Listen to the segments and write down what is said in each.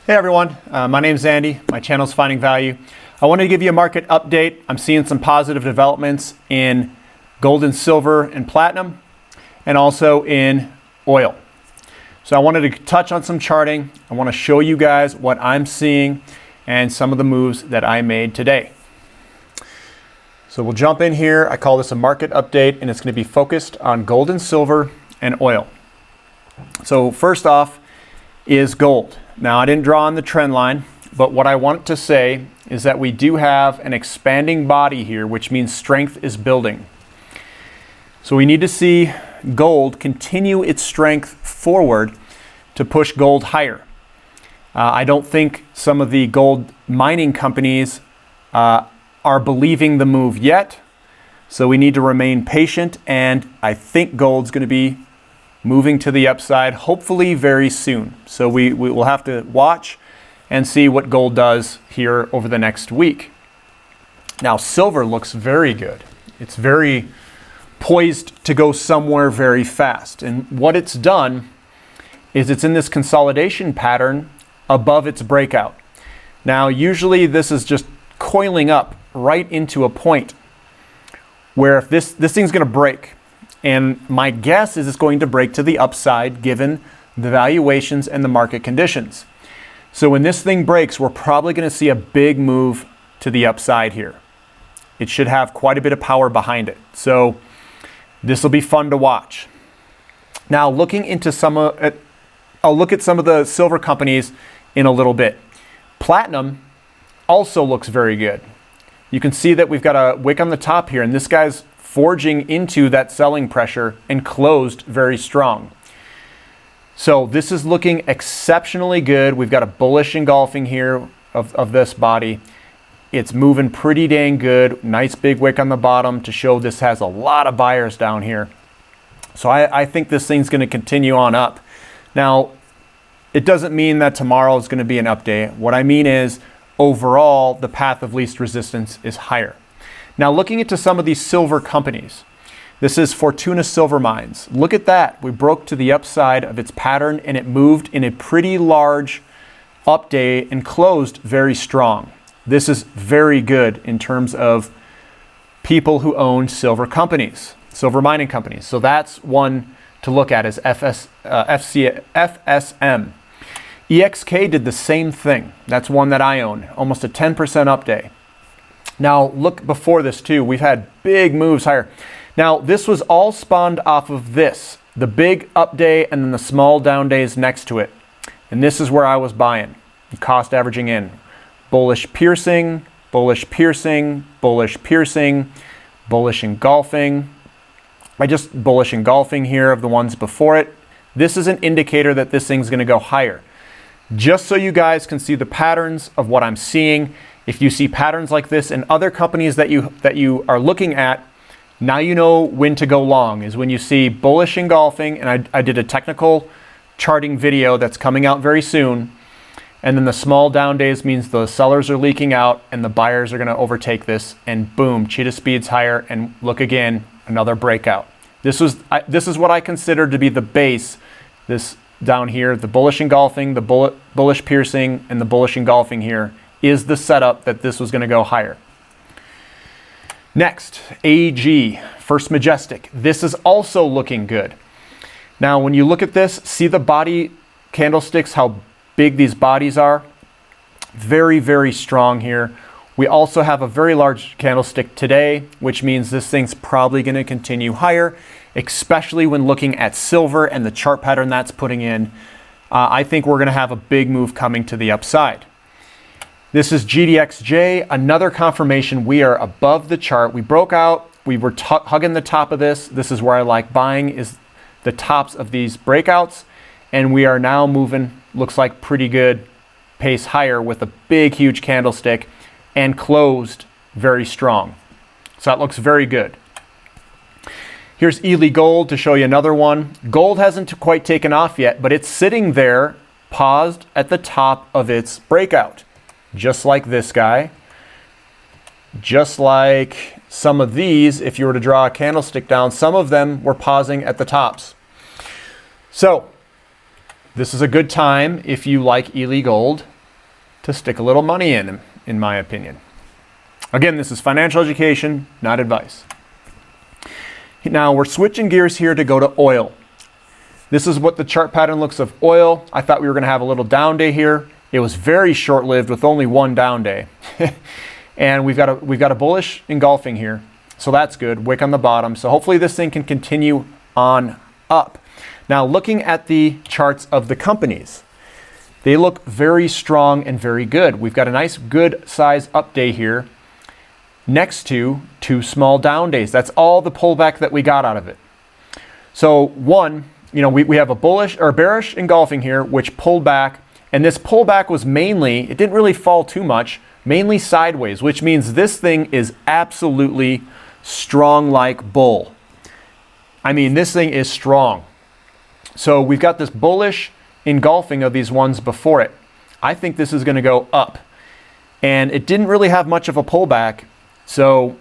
Hey everyone, my name's Andy. My channel's Finding Value. I wanted to give you a market update. I'm seeing some positive developments in gold and silver and platinum, and also in oil. So I wanted to touch on some charting. I want to show you guys what I'm seeing and some of the moves that I made today. So we'll jump in here. I call this a market update, and it's going to be focused on gold and silver and oil. So first off is gold. Now, I didn't draw on the trend line, but what I want to say is that we do have an expanding body here, which means strength is building. So we need to see gold continue its strength forward to push gold higher. I don't think some of the gold mining companies are believing the move yet, so we need to remain patient, and I think gold's going to be moving to the upside, hopefully very soon. So we will have to watch and see what gold does here over the next week. Now, silver looks very good. It's very poised to go somewhere very fast. And what it's done is it's in this consolidation pattern above its breakout. Now, usually this is just coiling up right into a point where if this thing's going to break, and my guess is it's going to break to the upside given the valuations and the market conditions. So when this thing breaks, we're probably going to see a big move to the upside here. It should have quite a bit of power behind it. So this will be fun to watch. Now, looking into I'll look at some of the silver companies in a little bit. Platinum also looks very good. You can see that we've got a wick on the top here, and this guy's forging into that selling pressure and closed very strong. So this is looking exceptionally good. We've got a bullish engulfing here of this body. It's moving pretty dang good. Nice big wick on the bottom to show this has a lot of buyers down here. So I think this thing's going to continue on up. Now, it doesn't mean that tomorrow is going to be an up day. What I mean is overall, the path of least resistance is higher. Now, looking into some of these silver companies, this is Fortuna Silver Mines. Look at that. We broke to the upside of its pattern, and it moved in a pretty large up day and closed very strong. This is very good in terms of people who own silver companies, silver mining companies. So that's one to look at as FSM. EXK did the same thing. That's one that I own, almost a 10% up day. Now, look before this too. We've had big moves higher. Now, this was all spawned off of this, the big up day and then the small down days next to it. And this is where I was buying, cost averaging in. Bullish piercing, bullish piercing, bullish piercing, bullish engulfing. I just bullish engulfing here of the ones before it. This is an indicator that this thing's going to go higher. Just so you guys can see the patterns of what I'm seeing. If you see patterns like this in other companies that you are looking at, now you know when to go long, is when you see bullish engulfing, and I did a technical charting video that's coming out very soon, and then the small down days means the sellers are leaking out and the buyers are going to overtake this, and boom, cheetah speed's higher, and look again, another breakout. This is what I consider to be the base, this down here, the bullish engulfing, the bullish piercing, and the bullish engulfing here is the setup that this was going to go higher. Next, AG, First Majestic. This is also looking good. Now, when you look at this, see the body candlesticks, how big these bodies are? Very, very strong here. We also have a very large candlestick today, which means this thing's probably going to continue higher, especially when looking at silver and the chart pattern that's putting in. I think we're going to have a big move coming to the upside. This is GDXJ, another confirmation we are above the chart. We broke out, we were hugging the top of this. This is where I like buying, is the tops of these breakouts. And we are now moving, looks like pretty good pace higher with a big, huge candlestick and closed very strong. So that looks very good. Here's Ely Gold to show you another one. Gold hasn't quite taken off yet, but it's sitting there paused at the top of its breakout. Just like this guy, just like some of these, if you were to draw a candlestick down, some of them were pausing at the tops. So this is a good time if you like Ely Gold to stick a little money in my opinion. Again, this is financial education, not advice. Now we're switching gears here to go to oil. This is what the chart pattern looks of oil. I thought we were going to have a little down day here. It was very short-lived with only one down day. And we've got a bullish engulfing here. So that's good. Wick on the bottom. So hopefully this thing can continue on up. Now looking at the charts of the companies, they look very strong and very good. We've got a nice good size up day here next to two small down days. That's all the pullback that we got out of it. So one, we have a bullish or bearish engulfing here, which pulled back. And this pullback was mainly, it didn't really fall too much, mainly sideways, which means this thing is absolutely strong like bull. I mean, this thing is strong. So we've got this bullish engulfing of these ones before it. I think this is going to go up. And it didn't really have much of a pullback. So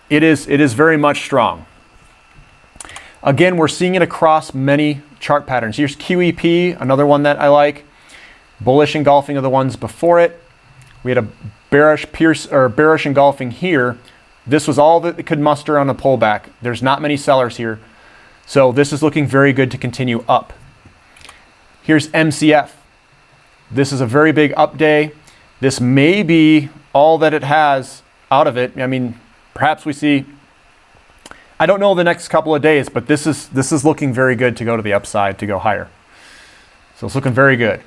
it is very much strong. Again, we're seeing it across many chart patterns. Here's QEP, another one that I like. Bullish engulfing of the ones before it. We had a bearish engulfing here. This was all that it could muster on a pullback. There's not many sellers here. So this is looking very good to continue up. Here's MCF. This is a very big up day. This may be all that it has out of it. I mean, perhaps we see, I don't know the next couple of days, but this is looking very good to go to the upside, to go higher. So it's looking very good.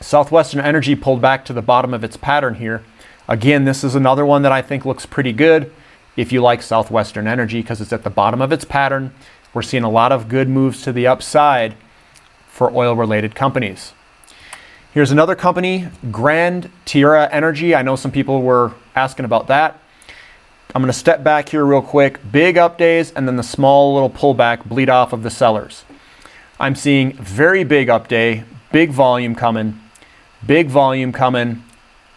Southwestern Energy pulled back to the bottom of its pattern here. Again, this is another one that I think looks pretty good if you like Southwestern Energy because it's at the bottom of its pattern. We're seeing a lot of good moves to the upside for oil-related companies. Here's another company, Grand Tierra Energy. I know some people were asking about that. I'm going to step back here real quick. Big up days and then the small little pullback bleed off of the sellers. I'm seeing very big up day, big volume coming,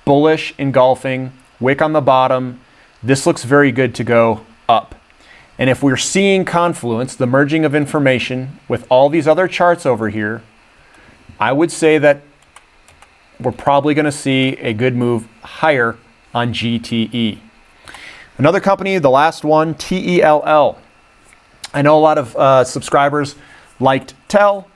bullish engulfing, wick on the bottom. This looks very good to go up. And if we're seeing confluence, the merging of information with all these other charts over here, I would say that we're probably going to see a good move higher on GTE. Another company, the last one, TELL. I know a lot of subscribers liked TEL,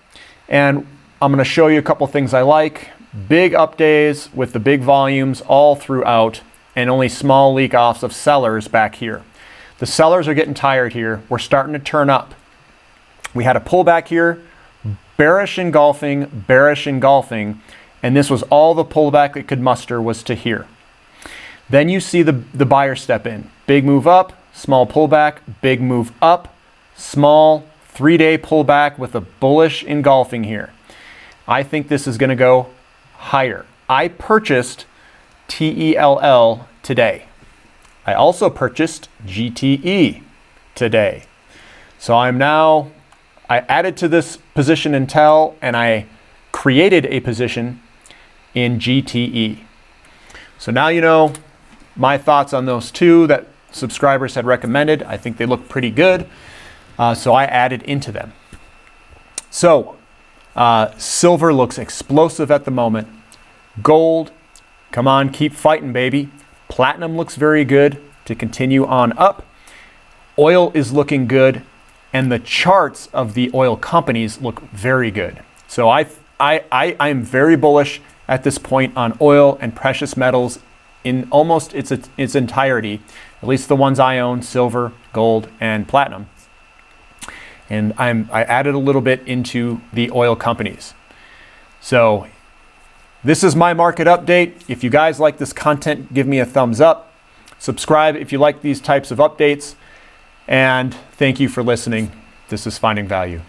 and I'm going to show you a couple things I like. Big up days with the big volumes all throughout, and only small leak offs of sellers back here. The sellers are getting tired here. We're starting to turn up. We had a pullback here, bearish engulfing, and this was all the pullback it could muster was to here. Then you see the buyer step in. Big move up, small pullback, big move up, small 3-day pullback with a bullish engulfing here. I think this is going to go higher. I purchased TELL today. I also purchased GTE today. So I added to this position in TEL and I created a position in GTE. So now you know my thoughts on those two that subscribers had recommended. I think they look pretty good. So I added into them. So silver looks explosive at the moment. Gold, come on, keep fighting, baby. Platinum looks very good to continue on up. Oil is looking good, and the charts of the oil companies look very good. So I'm very bullish at this point on oil and precious metals in almost its entirety, at least the ones I own, silver, gold, and platinum. And I added a little bit into the oil companies. So this is my market update. If you guys like this content, give me a thumbs up. Subscribe if you like these types of updates. And thank you for listening. This is Finding Value.